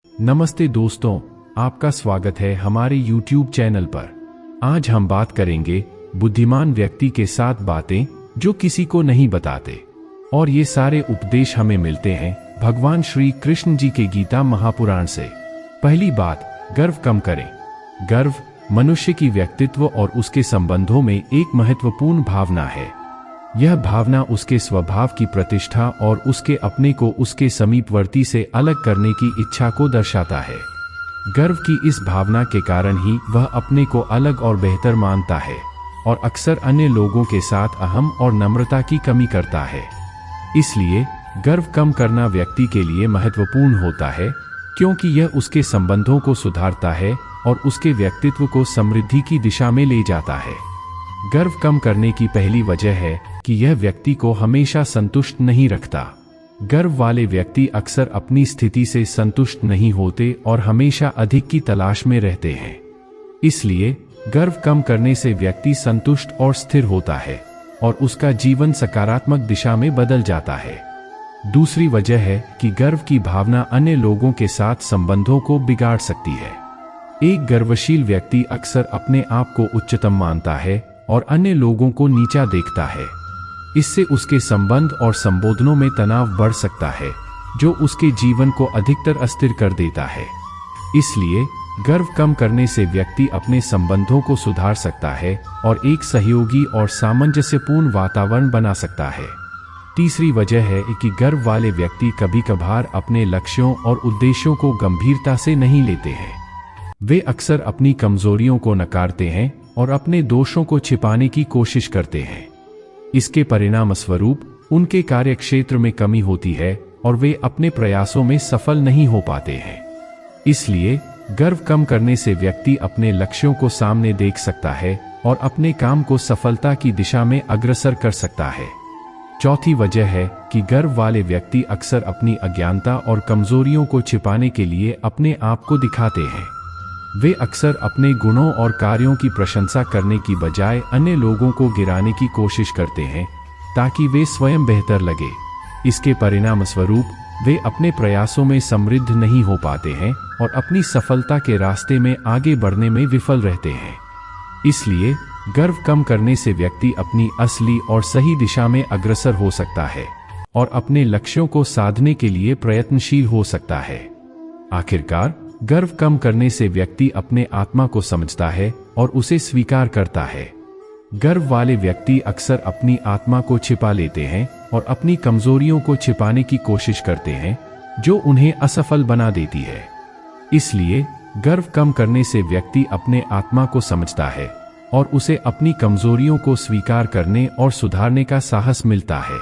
नमस्ते दोस्तों, आपका स्वागत है हमारे YouTube चैनल पर। आज हम बात करेंगे बुद्धिमान व्यक्ति के 7 बातें जो किसी को नहीं बताते। और ये सारे उपदेश हमें मिलते हैं भगवान श्री कृष्ण जी के गीता महापुराण से। पहली बात, गर्व कम करें। गर्व मनुष्य की व्यक्तित्व और उसके संबंधों में एक महत्वपूर्ण भावना है। यह भावना उसके स्वभाव की प्रतिष्ठा और उसके अपने को उसके समीपवर्ती से अलग करने की इच्छा को दर्शाता है। गर्व की इस भावना के कारण ही वह अपने को अलग और बेहतर मानता है और अक्सर अन्य लोगों के साथ अहम और नम्रता की कमी करता है। इसलिए गर्व कम करना व्यक्ति के लिए महत्वपूर्ण होता है, क्योंकि यह उसके संबंधों को सुधारता है और उसके व्यक्तित्व को समृद्धि की दिशा में ले जाता है। गर्व कम करने की पहली वजह है कि यह व्यक्ति को हमेशा संतुष्ट नहीं रखता। गर्व वाले व्यक्ति अक्सर अपनी स्थिति से संतुष्ट नहीं होते और हमेशा अधिक की तलाश में रहते हैं। इसलिए गर्व कम करने से व्यक्ति संतुष्ट और स्थिर होता है और उसका जीवन सकारात्मक दिशा में बदल जाता है। दूसरी वजह है कि गर्व की भावना अन्य लोगों के साथ संबंधों को बिगाड़ सकती है। एक गर्वशील व्यक्ति अक्सर अपने आप को उच्चतम मानता है और अन्य लोगों को नीचा देखता है। इससे उसके संबंध और संबोधनों में तनाव बढ़ सकता है, जो उसके जीवन को अधिकतर अस्थिर कर देता है। इसलिए गर्व कम करने से व्यक्ति अपने संबंधों को सुधार सकता है और एक सहयोगी और सामंजस्यपूर्ण वातावरण बना सकता है। तीसरी वजह है कि गर्व वाले व्यक्ति कभी-कभार अपने लक्ष्यों और उद्देश्यों को गंभीरता से नहीं लेते हैं। वे अक्सर अपनी कमजोरियों को नकारते हैं और अपने दोषों को छिपाने की कोशिश करते हैं। इसके परिणामस्वरूप उनके कार्यक्षेत्र में कमी होती है और वे अपने प्रयासों में सफल नहीं हो पाते हैं। इसलिए गर्व कम करने से व्यक्ति अपने लक्ष्यों को सामने देख सकता है और अपने काम को सफलता की दिशा में अग्रसर कर सकता है। चौथी वजह है कि गर्व वाले व्यक्ति अक्सर अपनी अज्ञानता और कमजोरियों को छिपाने के लिए अपने आप को दिखाते हैं। वे अक्सर अपने गुणों और कार्यों की प्रशंसा करने की बजाय अन्य लोगों को गिराने की कोशिश करते हैं, ताकि वे स्वयं बेहतर लगे। इसके परिणामस्वरूप वे अपने प्रयासों में समृद्ध नहीं हो पाते हैं और अपनी सफलता के रास्ते में आगे बढ़ने में विफल रहते हैं। इसलिए गर्व कम करने से व्यक्ति अपनी असली और सही दिशा में अग्रसर हो सकता है और अपने लक्ष्यों को साधने के लिए प्रयत्नशील हो सकता है। आखिरकार, गर्व कम करने से व्यक्ति अपने आत्मा को समझता है और उसे स्वीकार करता है। गर्व वाले व्यक्ति अक्सर अपनी आत्मा को छिपा लेते हैं और अपनी कमजोरियों को छिपाने की कोशिश करते हैं, जो उन्हें असफल बना देती है। इसलिए गर्व कम करने से व्यक्ति अपने आत्मा को समझता है और उसे अपनी कमजोरियों को स्वीकार करने और सुधारने का साहस मिलता है।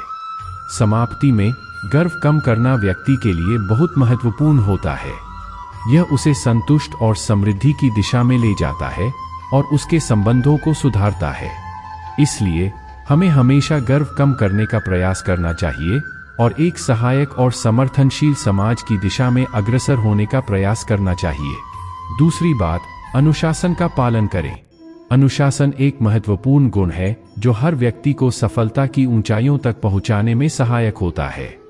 समाप्ति में, गर्व कम करना व्यक्ति के लिए बहुत महत्वपूर्ण होता है। यह उसे संतुष्ट और समृद्धि की दिशा में ले जाता है और उसके संबंधों को सुधारता है। इसलिए हमें हमेशा गर्व कम करने का प्रयास करना चाहिए और एक सहायक और समर्थनशील समाज की दिशा में अग्रसर होने का प्रयास करना चाहिए। दूसरी बात, अनुशासन का पालन करें। अनुशासन एक महत्वपूर्ण गुण है जो हर व्यक्ति को सफलता की ऊंचाइयों तक पहुंचाने में सहायक होता है।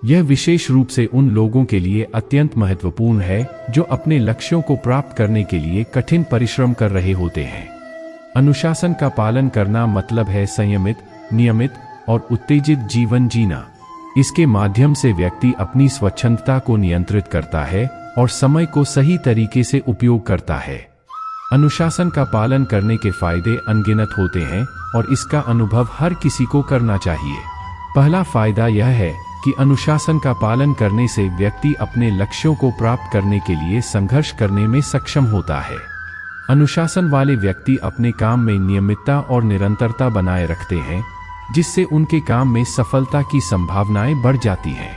यह विशेष रूप से उन लोगों के लिए अत्यंत महत्वपूर्ण है जो अपने लक्ष्यों को प्राप्त करने के लिए कठिन परिश्रम कर रहे होते हैं। अनुशासन का पालन करना मतलब है संयमित, नियमित और उत्तेजित जीवन जीना। इसके माध्यम से व्यक्ति अपनी स्वच्छंदता को नियंत्रित करता है और समय को सही तरीके से उपयोग करता है। अनुशासन का पालन करने के फायदे अनगिनत होते हैं और इसका अनुभव हर किसी को करना चाहिए। पहला फायदा यह है कि अनुशासन का पालन करने से व्यक्ति अपने लक्ष्यों को प्राप्त करने के लिए संघर्ष करने में सक्षम होता है। अनुशासन वाले व्यक्ति अपने काम में नियमितता और निरंतरता बनाए रखते हैं, जिससे उनके काम में सफलता की संभावनाएं बढ़ जाती हैं।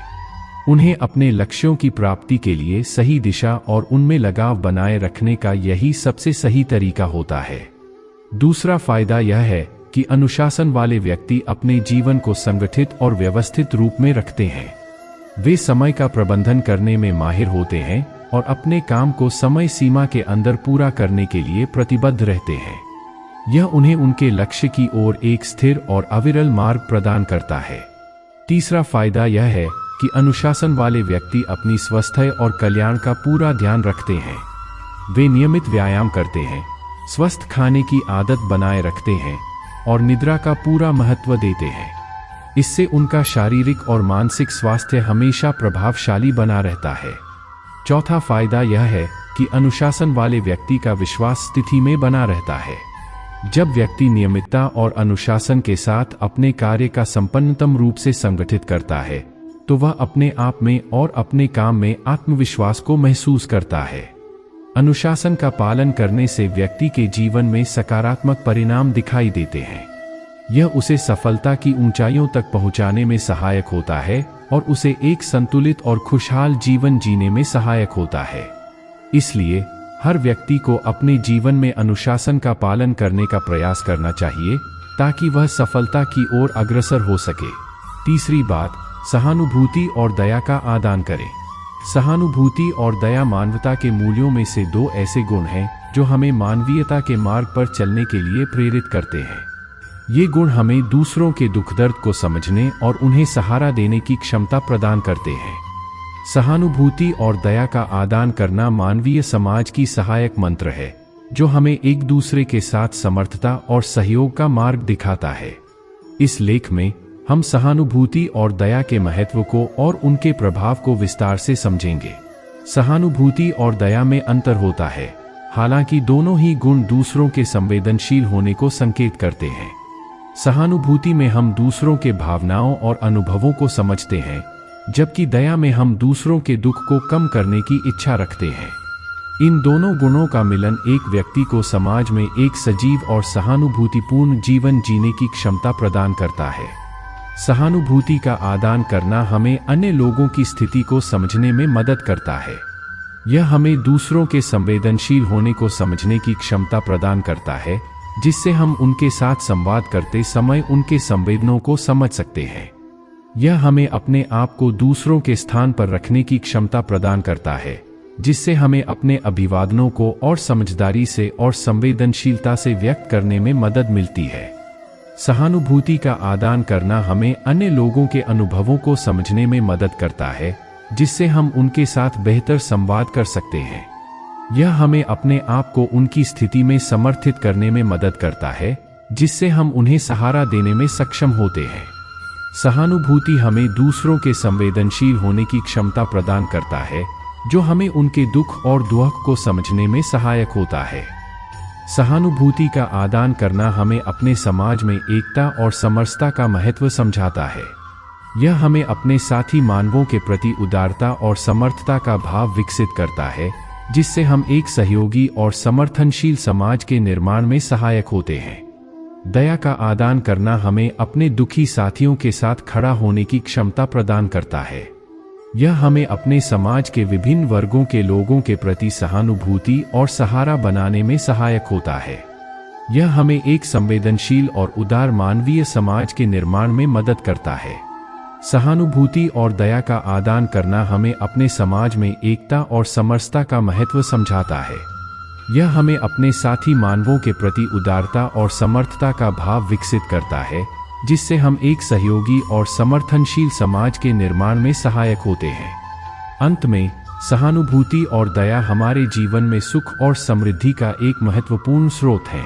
उन्हें अपने लक्ष्यों की प्राप्ति के लिए सही दिशा और उनमें लगाव बनाए रखने का यही सबसे सही तरीका होता है। दूसरा फायदा यह है कि अनुशासन वाले व्यक्ति अपने जीवन को संगठित और व्यवस्थित रूप में रखते हैं। वे समय का प्रबंधन करने में माहिर होते हैं और अपने काम को समय सीमा के अंदर पूरा करने के लिए प्रतिबद्ध रहते हैं। यह उन्हें उनके लक्ष्य की ओर एक स्थिर और अविरल मार्ग प्रदान करता है। तीसरा फायदा यह है कि अनुशासन वाले व्यक्ति अपनी स्वास्थ्य और कल्याण का पूरा ध्यान रखते हैं। वे नियमित व्यायाम करते हैं, स्वस्थ खाने की आदत बनाए रखते हैं और निद्रा का पूरा महत्व देते हैं। इससे उनका शारीरिक और मानसिक स्वास्थ्य हमेशा प्रभावशाली बना रहता है। चौथा फायदा यह है कि अनुशासन वाले व्यक्ति का विश्वास स्थिति में बना रहता है। जब व्यक्ति नियमितता और अनुशासन के साथ अपने कार्य का संपन्नतम रूप से संगठित करता है, तो वह अपने आप में और अपने काम में आत्मविश्वास को महसूस करता है। अनुशासन का पालन करने से व्यक्ति के जीवन में सकारात्मक परिणाम दिखाई देते हैं। यह उसे सफलता की ऊंचाइयों तक पहुंचाने में सहायक होता है और उसे एक संतुलित और खुशहाल जीवन जीने में सहायक होता है। इसलिए हर व्यक्ति को अपने जीवन में अनुशासन का पालन करने का प्रयास करना चाहिए ताकि वह सफलता की ओर अग्रसर हो सके। तीसरी बात, सहानुभूति और दया का आदान करें। सहानुभूति और दया मानवता के मूल्यों में से दो ऐसे गुण हैं जो हमें मानवीयता के मार्ग पर चलने के लिए प्रेरित करते हैं। ये गुण हमें दूसरों के दुख दर्द को समझने और उन्हें सहारा देने की क्षमता प्रदान करते हैं। सहानुभूति और दया का आदान करना मानवीय समाज की सहायक मंत्र है जो हमें एक दूसरे के साथ समर्थता और सहयोग का मार्ग दिखाता है। इस लेख में हम सहानुभूति और दया के महत्व को और उनके प्रभाव को विस्तार से समझेंगे। सहानुभूति और दया में अंतर होता है, हालांकि दोनों ही गुण दूसरों के संवेदनशील होने को संकेत करते हैं। सहानुभूति में हम दूसरों के भावनाओं और अनुभवों को समझते हैं, जबकि दया में हम दूसरों के दुख को कम करने की इच्छा रखते हैं। इन दोनों गुणों का मिलन एक व्यक्ति को समाज में एक सजीव और सहानुभूतिपूर्ण जीवन जीने की क्षमता प्रदान करता है। सहानुभूति का आदान करना हमें अन्य लोगों की स्थिति को समझने में मदद करता है। यह हमें दूसरों के संवेदनशील होने को समझने की क्षमता प्रदान करता है, जिससे हम उनके साथ संवाद करते समय उनके संवेदनों को समझ सकते हैं। यह हमें अपने आप को दूसरों के स्थान पर रखने की क्षमता प्रदान करता है, जिससे हमें अपने अभिवादनों को और समझदारी से और संवेदनशीलता से व्यक्त करने में मदद मिलती है। सहानुभूति का आदान करना हमें अन्य लोगों के अनुभवों को समझने में मदद करता है, जिससे हम उनके साथ बेहतर संवाद कर सकते हैं। यह हमें अपने आप को उनकी स्थिति में समर्थित करने में मदद करता है, जिससे हम उन्हें सहारा देने में सक्षम होते हैं। सहानुभूति हमें दूसरों के संवेदनशील होने की क्षमता प्रदान करता है, जो हमें उनके दुख और दुख को समझने में सहायक होता है। सहानुभूति का आदान करना हमें अपने समाज में एकता और समरसता का महत्व समझाता है। यह हमें अपने साथी मानवों के प्रति उदारता और समर्थता का भाव विकसित करता है, जिससे हम एक सहयोगी और समर्थनशील समाज के निर्माण में सहायक होते हैं। दया का आदान करना हमें अपने दुखी साथियों के साथ खड़ा होने की क्षमता प्रदान करता है। यह हमें अपने समाज के विभिन्न वर्गों के लोगों के प्रति सहानुभूति और सहारा बनाने में सहायक होता है। यह हमें एक संवेदनशील और उदार मानवीय समाज के निर्माण में मदद करता है। सहानुभूति और दया का आदान करना हमें अपने समाज में एकता और समरसता का महत्व समझाता है। यह हमें अपने साथी मानवों के प्रति उदारता और समर्थता का भाव विकसित करता है, जिससे हम एक सहयोगी और समर्थनशील समाज के निर्माण में सहायक होते हैं। अंत में, सहानुभूति और दया हमारे जीवन में सुख और समृद्धि का एक महत्वपूर्ण स्रोत है।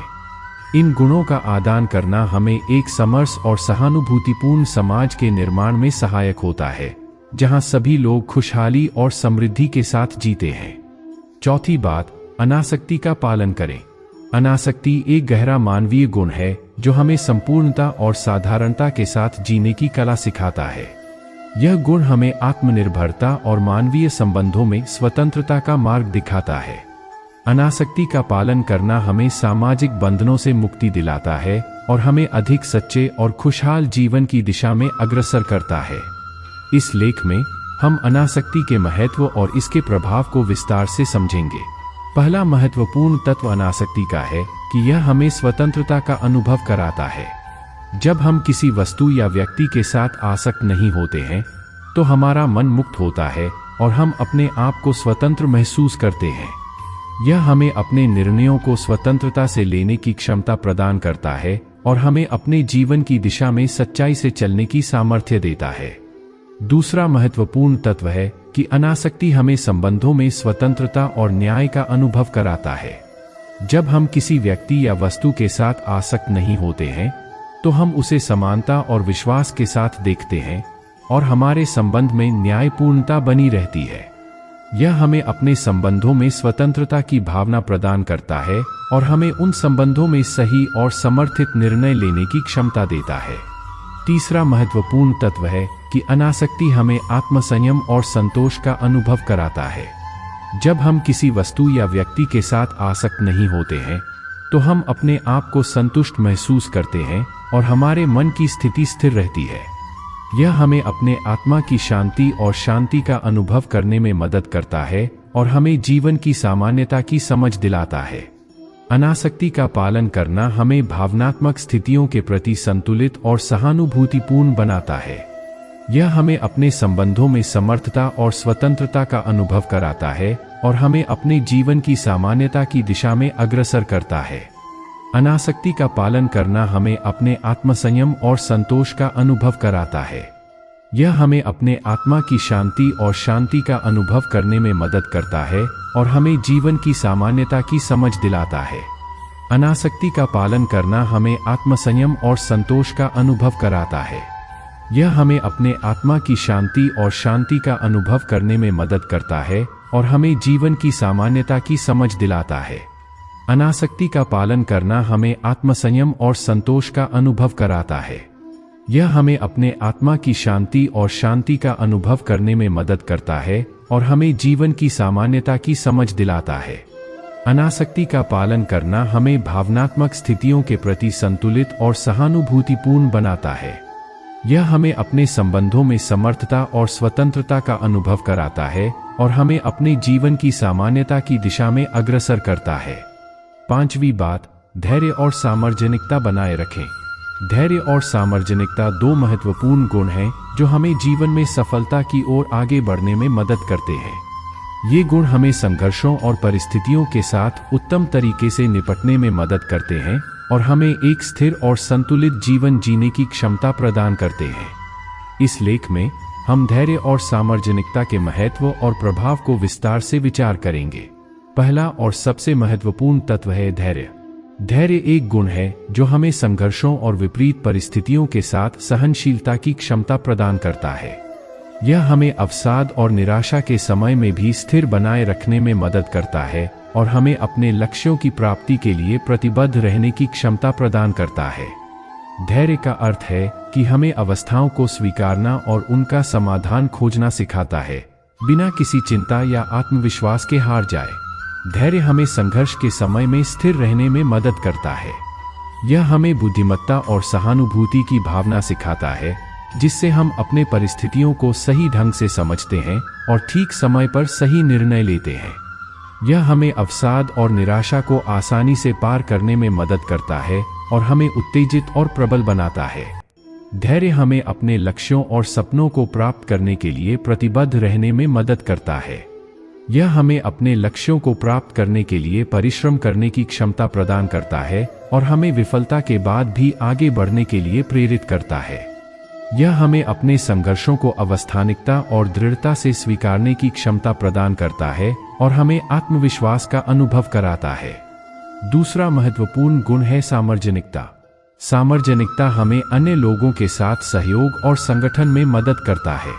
इन गुणों का आदान करना हमें एक समरस और सहानुभूतिपूर्ण समाज के निर्माण में सहायक होता है, जहां सभी लोग खुशहाली और समृद्धि के साथ जीते हैं। चौथी बात, अनासक्ति का पालन करें। अनासक्ति एक गहरा मानवीय गुण है जो हमें संपूर्णता और साधारणता के साथ जीने की कला सिखाता है। यह गुण हमें आत्मनिर्भरता और मानवीय संबंधों में स्वतंत्रता का मार्ग दिखाता है। अनासक्ति का पालन करना हमें सामाजिक बंधनों से मुक्ति दिलाता है और हमें अधिक सच्चे और खुशहाल जीवन की दिशा में अग्रसर करता है। इस लेख में हम अनासक्ति के महत्व और इसके प्रभाव को विस्तार से समझेंगे। पहला महत्वपूर्ण तत्व अनासक्ति का है कि यह हमें स्वतंत्रता का अनुभव कराता है। जब हम किसी वस्तु या व्यक्ति के साथ आसक्त नहीं होते हैं, तो हमारा मन मुक्त होता है और हम अपने आप को स्वतंत्र महसूस करते हैं। यह हमें अपने निर्णयों को स्वतंत्रता से लेने की क्षमता प्रदान करता है और हमें अपने जीवन की दिशा में सच्चाई से चलने की सामर्थ्य देता है। दूसरा महत्वपूर्ण तत्व है कि अनासक्ति हमें संबंधों में स्वतंत्रता और न्याय का अनुभव कराता है। जब हम किसी व्यक्ति या वस्तु के साथ आसक्त नहीं होते हैं तो हम उसे समानता और विश्वास के साथ देखते हैं और हमारे संबंध में न्यायपूर्णता बनी रहती है। यह हमें अपने संबंधों में स्वतंत्रता की भावना प्रदान करता है और हमें उन संबंधों में सही और समर्थित निर्णय लेने की क्षमता देता है। तीसरा महत्वपूर्ण तत्व है कि अनासक्ति हमें आत्मसंयम और संतोष का अनुभव कराता है। जब हम किसी वस्तु या व्यक्ति के साथ आसक्त नहीं होते हैं तो हम अपने आप को संतुष्ट महसूस करते हैं और हमारे मन की स्थिति स्थिर रहती है। यह हमें अपने आत्मा की शांति और शांति का अनुभव करने में मदद करता है और हमें जीवन की सामान्यता की समझ दिलाता है। अनासक्ति का पालन करना हमें भावनात्मक स्थितियों के प्रति संतुलित और सहानुभूतिपूर्ण बनाता है। यह हमें अपने संबंधों में समर्थता और स्वतंत्रता का अनुभव कराता है और हमें अपने जीवन की सामान्यता की दिशा में अग्रसर करता है। अनासक्ति का पालन करना हमें अपने आत्मसंयम और संतोष का अनुभव कराता है। यह हमें अपने आत्मा की शांति और शांति का अनुभव करने में मदद करता है और हमें जीवन की सामान्यता की समझ दिलाता है। अनासक्ति का पालन करना हमें आत्मसंयम और संतोष का अनुभव कराता है। यह हमें अपने आत्मा की शांति और शांति का अनुभव करने में मदद करता है और हमें जीवन की सामान्यता की समझ दिलाता है। अनासक्ति का पालन करना हमें आत्मसंयम और संतोष का अनुभव कराता है। यह हमें अपने आत्मा की शांति और शांति का अनुभव करने में मदद करता है और हमें जीवन की सामान्यता की समझ दिलाता है। अनासक्ति का पालन करना हमें भावनात्मक स्थितियों के प्रति संतुलित और सहानुभूतिपूर्ण बनाता है। यह हमें अपने संबंधों में समर्थता और स्वतंत्रता का अनुभव कराता है और हमें अपने जीवन की सामान्यता की दिशा में अग्रसर करता है। पांचवी बात, धैर्य और सामर्जनिकता बनाए रखें। धैर्य और सामर्जनिकता दो महत्वपूर्ण गुण हैं जो हमें जीवन में सफलता की ओर आगे बढ़ने में मदद करते हैं। ये गुण हमें संघर्षों और परिस्थितियों के साथ उत्तम तरीके से निपटने में मदद करते हैं और हमें एक स्थिर और संतुलित जीवन जीने की क्षमता प्रदान करते हैं। इस लेख में हम धैर्य और सामर्जनिकता के महत्व और प्रभाव को विस्तार से विचार करेंगे। पहला और सबसे महत्वपूर्ण तत्व है धैर्य। धैर्य एक गुण है जो हमें संघर्षों और विपरीत परिस्थितियों के साथ सहनशीलता की क्षमता प्रदान करता है। यह हमें अवसाद और निराशा के समय में भी स्थिर बनाए रखने में मदद करता है और हमें अपने लक्ष्यों की प्राप्ति के लिए प्रतिबद्ध रहने की क्षमता प्रदान करता है। धैर्य का अर्थ है कि हमें अवस्थाओं को स्वीकारना और उनका समाधान खोजना सिखाता है, बिना किसी चिंता या आत्मविश्वास के हार जाए। धैर्य हमें संघर्ष के समय में स्थिर रहने में मदद करता है। यह हमें बुद्धिमत्ता और सहानुभूति की भावना सिखाता है, जिससे हम अपने परिस्थितियों को सही ढंग से समझते हैं और ठीक समय पर सही निर्णय लेते हैं। यह हमें अवसाद और निराशा को आसानी से पार करने में मदद करता है और हमें उत्तेजित और प्रबल बनाता है। धैर्य हमें अपने लक्ष्यों और सपनों को प्राप्त करने के लिए प्रतिबद्ध रहने में मदद करता है। यह हमें अपने लक्ष्यों को प्राप्त करने के लिए परिश्रम करने की क्षमता प्रदान करता है और हमें विफलता के बाद भी आगे बढ़ने के लिए प्रेरित करता है। यह हमें अपने संघर्षों को अवस्थानिकता और दृढ़ता से स्वीकारने की क्षमता प्रदान करता है और हमें आत्मविश्वास का अनुभव कराता है। दूसरा महत्वपूर्ण गुण है सामर्जनिकता। सामर्जनिकता हमें अन्य लोगों के साथ सहयोग और संगठन में मदद करता है।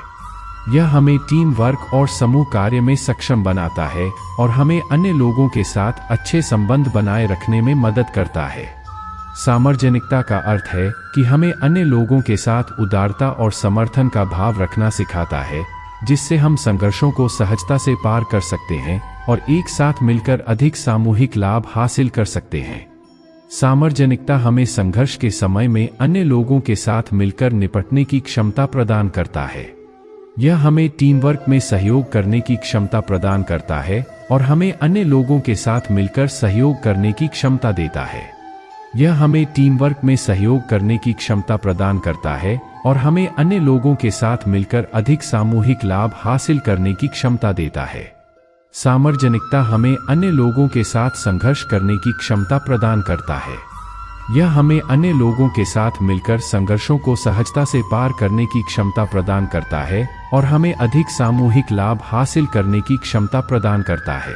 यह हमें टीम वर्क और समूह कार्य में सक्षम बनाता है और हमें अन्य लोगों के साथ अच्छे संबंध बनाए रखने में मदद करता है। सामर्जनिकता का अर्थ है कि हमें अन्य लोगों के साथ उदारता और समर्थन का भाव रखना सिखाता है, जिससे हम संघर्षों को सहजता से पार कर सकते हैं और एक साथ मिलकर अधिक सामूहिक लाभ हासिल कर सकते हैं। सामर्जनिकता हमें संघर्ष के समय में अन्य लोगों के साथ मिलकर निपटने की क्षमता प्रदान करता है। यह हमें टीम वर्क में सहयोग करने की क्षमता प्रदान करता है और हमें अन्य लोगों के साथ मिलकर सहयोग करने की क्षमता देता है। यह हमें टीम वर्क में सहयोग करने की क्षमता प्रदान करता है और हमें अन्य लोगों के साथ मिलकर अधिक सामूहिक लाभ हासिल करने की क्षमता देता है। सामर्जनिकता हमें अन्य लोगों के साथ संघर्ष करने की क्षमता प्रदान करता है। यह हमें अन्य लोगों के साथ मिलकर संघर्षों को सहजता से पार करने की क्षमता प्रदान करता है और हमें अधिक सामूहिक लाभ हासिल करने की क्षमता प्रदान करता है।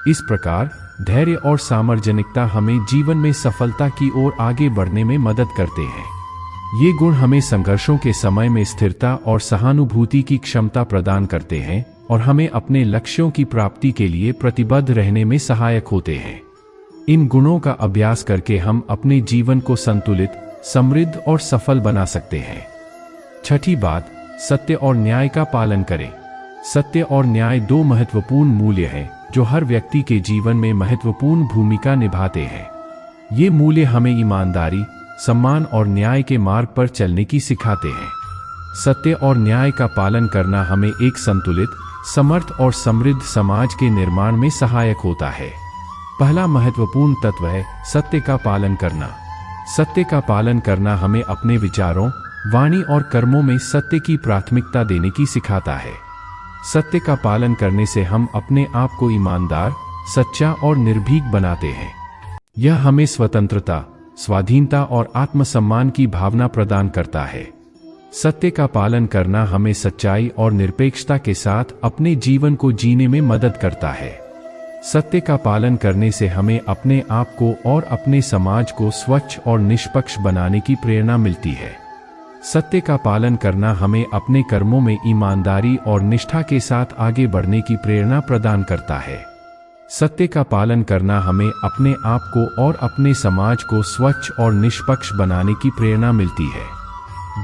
इस प्रकार धैर्य और सामर्जनिकता हमें जीवन में सफलता की ओर आगे बढ़ने में मदद करते हैं। ये गुण हमें संघर्षों के समय में स्थिरता और सहानुभूति की क्षमता प्रदान करते हैं और हमें अपने लक्ष्यों की प्राप्ति के लिए प्रतिबद्ध रहने में सहायक होते हैं। इन गुणों का अभ्यास करके हम अपने जीवन को संतुलित, समृद्ध और सफल बना सकते हैं। छठी बात, सत्य और न्याय का पालन करें। सत्य और न्याय दो महत्वपूर्ण मूल्य हैं जो हर व्यक्ति के जीवन में महत्वपूर्ण भूमिका निभाते हैं। ये मूल्य हमें ईमानदारी, सम्मान और न्याय के मार्ग पर चलने की सिखाते हैं। सत्य और न्याय का पालन करना हमें एक संतुलित, समर्थ और समृद्ध समाज के निर्माण में सहायक होता है। पहला महत्वपूर्ण तत्व है सत्य का पालन करना। सत्य का पालन करना हमें अपने विचारों, वाणी और कर्मों में सत्य की प्राथमिकता देने की सिखाता है। सत्य का पालन करने से हम अपने आप को ईमानदार, सच्चा और निर्भीक बनाते हैं। यह हमें स्वतंत्रता, स्वाधीनता और आत्मसम्मान की भावना प्रदान करता है। सत्य का पालन करना हमें सच्चाई और निरपेक्षता के साथ अपने जीवन को जीने में मदद करता है। सत्य का पालन करने से हमें अपने आप को और अपने समाज को स्वच्छ और निष्पक्ष बनाने की प्रेरणा मिलती है। सत्य का पालन करना हमें अपने कर्मों में ईमानदारी और निष्ठा के साथ आगे बढ़ने की प्रेरणा प्रदान करता है। सत्य का पालन करना हमें अपने आप को और अपने समाज को स्वच्छ और निष्पक्ष बनाने की प्रेरणा मिलती है।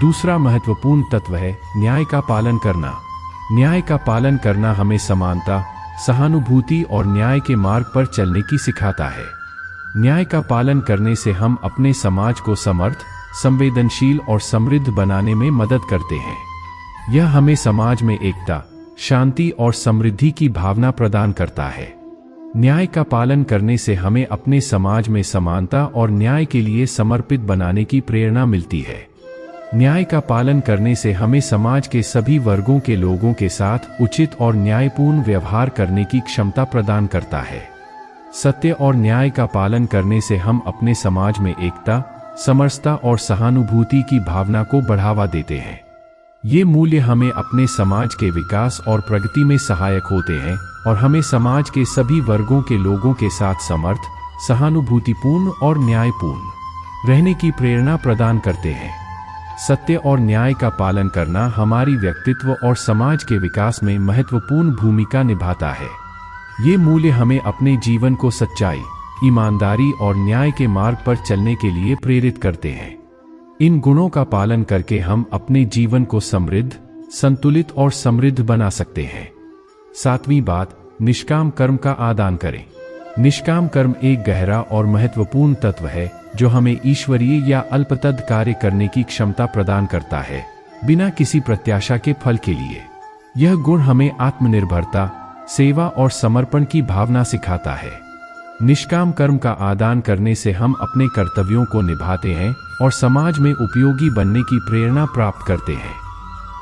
दूसरा महत्वपूर्ण तत्व है न्याय का पालन करना। न्याय का पालन करना हमें समानता, सहानुभूति और न्याय के मार्ग पर चलने की सिखाता है। न्याय का पालन करने से हम अपने समाज को समर्थ, संवेदनशील और समृद्ध बनाने में मदद करते हैं। यह हमें समाज में एकता, शांति और समृद्धि की भावना प्रदान करता है। न्याय का पालन करने से हमें अपने समाज में समानता और न्याय के लिए समर्पित बनाने की प्रेरणा मिलती है। न्याय का पालन करने से हमें समाज के सभी वर्गों के लोगों के साथ उचित और न्यायपूर्ण व्यवहार करने की क्षमता प्रदान करता है। सत्य और न्याय का पालन करने से हम अपने समाज में एकता, समरसता और सहानुभूति की भावना को बढ़ावा देते हैं। ये मूल्य हमें अपने समाज के विकास और प्रगति में सहायक होते हैं और हमें समाज के सभी वर्गों के लोगों के साथ समर्थ, सहानुभूतिपूर्ण और न्यायपूर्ण रहने की प्रेरणा प्रदान करते हैं। सत्य और न्याय का पालन करना हमारी व्यक्तित्व और समाज के विकास में महत्वपूर्ण भूमिका निभाता है। ये मूल्य हमें अपने जीवन को सच्चाई, ईमानदारी और न्याय के मार्ग पर चलने के लिए प्रेरित करते हैं। इन गुणों का पालन करके हम अपने जीवन को समृद्ध, संतुलित और समृद्ध बना सकते हैं। सातवीं बात, निष्काम कर्म का आदान करें। निष्काम कर्म एक गहरा और महत्वपूर्ण तत्व है जो हमें ईश्वरीय या अल्पतद कार्य करने की क्षमता प्रदान करता है, बिना किसी प्रत्याशा के फल के लिए। यह गुण हमें आत्मनिर्भरता, सेवा और समर्पण की भावना सिखाता है। निष्काम कर्म का आदान करने से हम अपने कर्तव्यों को निभाते हैं और समाज में उपयोगी बनने की प्रेरणा प्राप्त करते हैं।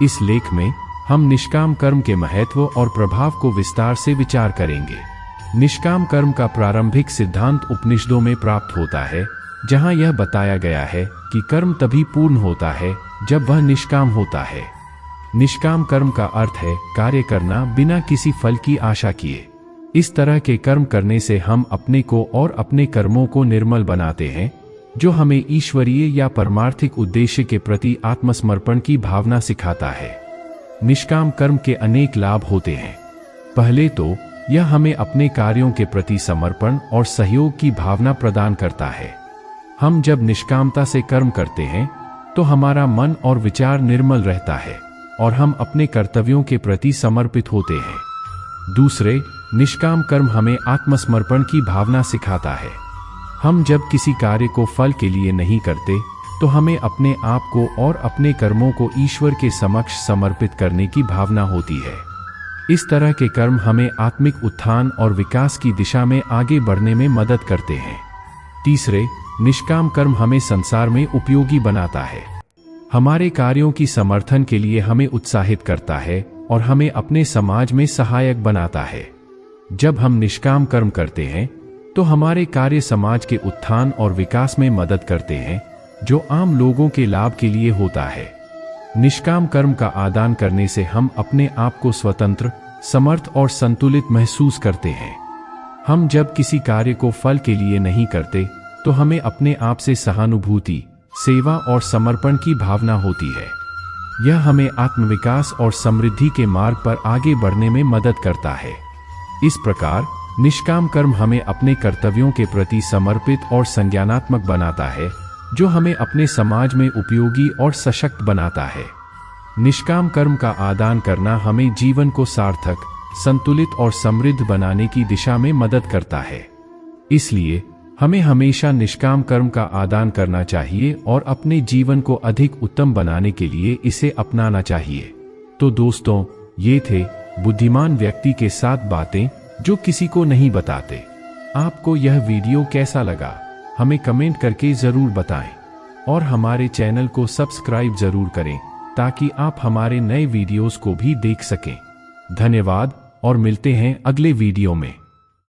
इस लेख में हम निष्काम कर्म के महत्व और प्रभाव को विस्तार से विचार करेंगे। निष्काम कर्म का प्रारंभिक सिद्धांत उपनिषदों में प्राप्त होता है, जहां यह बताया गया है कि कर्म तभी पूर्ण होता है जब वह निष्काम होता है। निष्काम कर्म का अर्थ है कार्य करना बिना किसी फल की आशा किए। इस तरह के कर्म करने से हम अपने को और अपने कर्मों को निर्मल बनाते हैं, जो हमें ईश्वरीय या परमार्थिक उद्देश्य के प्रति आत्मसमर्पण की भावना सिखाता है। निष्काम कर्म के अनेक लाभ होते हैं। पहले तो यह हमें अपने कार्यों के प्रति समर्पण और सहयोग की भावना प्रदान करता है। हम जब निष्कामता से कर्म करते हैं तो हमारा मन और विचार निर्मल रहता है और हम अपने कर्तव्यों के प्रति समर्पित होते हैं। दूसरे, निष्काम कर्म हमें आत्मसमर्पण की भावना सिखाता है। हम जब किसी कार्य को फल के लिए नहीं करते तो हमें अपने आप को और अपने कर्मों को ईश्वर के समक्ष समर्पित करने की भावना होती है। इस तरह के कर्म हमें आत्मिक उत्थान और विकास की दिशा में आगे बढ़ने में मदद करते हैं। तीसरे, निष्काम कर्म हमें संसार में उपयोगी बनाता है। हमारे कार्यों की समर्थन के लिए हमें उत्साहित करता है और हमें अपने समाज में सहायक बनाता है। जब हम निष्काम कर्म करते हैं तो हमारे कार्य समाज के उत्थान और विकास में मदद करते हैं, जो आम लोगों के लाभ के लिए होता है। निष्काम कर्म का आदान करने से हम अपने आप को स्वतंत्र, समर्थ और संतुलित महसूस करते हैं। हम जब किसी कार्य को फल के लिए नहीं करते तो हमें अपने आप से सहानुभूति, सेवा और समर्पण की भावना होती है। यह हमें आत्मविकास और समृद्धि के मार्ग पर आगे बढ़ने में मदद करता है। इस प्रकार निष्काम कर्म हमें अपने कर्तव्यों के प्रति समर्पित और संज्ञानात्मक बनाता है, जो हमें अपने समाज में उपयोगी और सशक्त बनाता है। निष्काम कर्म का आदान करना हमें जीवन को सार्थक, संतुलित और समृद्ध बनाने की दिशा में मदद करता है। इसलिए हमें हमेशा निष्काम कर्म का आदान करना चाहिए और अपने जीवन को अधिक उत्तम बनाने के लिए इसे अपनाना चाहिए। तो दोस्तों, ये थे बुद्धिमान व्यक्ति के 7 बातें जो किसी को नहीं बताते। आपको यह वीडियो कैसा लगा, हमें कमेंट करके जरूर बताएं और हमारे चैनल को सब्सक्राइब जरूर करें ताकि आप हमारे नए वीडियोस को भी देख सकें। धन्यवाद और मिलते हैं अगले वीडियो में।